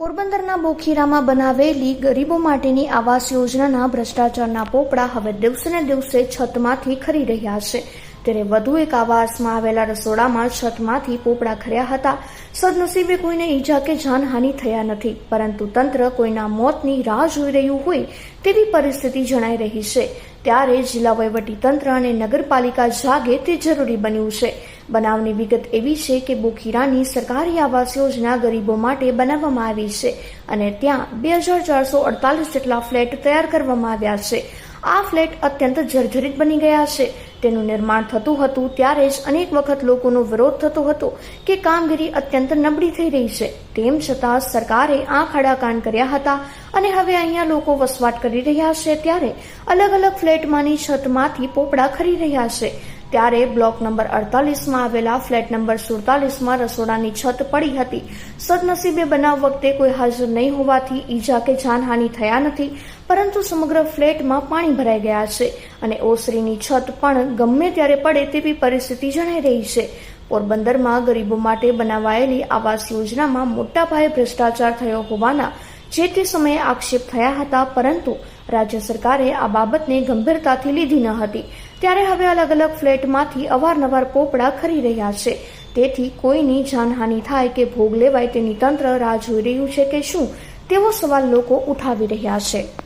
પોરબંદરના બોખીરામાં બનાવેલી ગરીબો માટેની આવાસ યોજનાના ભ્રષ્ટાચારના પોપડા હવે દિવસે ને દિવસે છતમાંથી ખરી રહ્યા છે. ત્યારે વધુ એક આવાસમાં આવેલા રસોડામાં છતમાંથી પોપડા ખર્યા હતા. સદનસીબે કોઈને ઈજા કે જાનહાનિ થયા નથી, પરંતુ તંત્ર કોઈના મોતની રાહ જોઈ રહ્યું હોય તેવી પરિસ્થિતિ જણાઈ રહી છે. ત્યારે જિલ્લા વહીવટી તંત્ર અને નગરપાલિકા જાગે તે જરૂરી બન્યું છે. બનાવની વિગત એવી છે કે બોખીરાની સરકારી આવાસ યોજના ગરીબો માટે બનાવવામાં આવી છે અને ત્યાં 2448 જેટલા ફ્લેટ તૈયાર કરવામાં આવ્યા છે. આ ફ્લેટ અત્યંત જર્જરિત બની ગયા છે. તેનું નિર્માણ થતું હતું ત્યારે જ અનેક વખત લોકોનો વિરોધ થતો હતો કે કામગીરી અત્યંત નબળી થઈ રહી છે. તેમ છતાં સરકારે આંખ આડા કાન કર્યા હતા અને હવે અહીંયા લોકો વસવાટ કરી રહ્યા છે. ત્યારે અલગ અલગ ફ્લેટમાંની છતમાંથી પોપડા ખરી રહ્યા છે. ત્યારે બ્લોક નંબર 48માં આવેલા ફ્લેટ નંબર 47માં રસોડાની છત પડી હતી. સદનસીબે બનાવ વખતે કોઈ હાજર નહીં હોવાથી ઈજા કે જાનહાનિ થયા નથી, પરંતુ સમગ્ર ફ્લેટમાં પાણી ભરાઈ ગયા છે અને ઓસરીની છત પણ ગમે ત્યારે પડે તેવી પરિસ્થિતિ જણાઈ રહી છે. પોરબંદરમાં ગરીબો માટે બનાવાયેલી આવાસ યોજનામાં મોટા પાયે ભ્રષ્ટાચાર થયો હોવાના જે તે સમયે આક્ષેપ થયા હતા, પરંતુ રાજ્ય સરકારે આ બાબતને ગંભીરતાથી લીધી ન હતી. ત્યારે હવે અલગ અલગ ફ્લેટમાંથી અવારનવાર પોપડા ખરી રહ્યા છે. તેથી કોઈની જાનહાનિ થાય કે ભોગ લેવાય તેની તંત્ર રાહ જોઈ રહ્યું છે કે શું, તેવો સવાલ લોકો ઉઠાવી રહ્યા છે.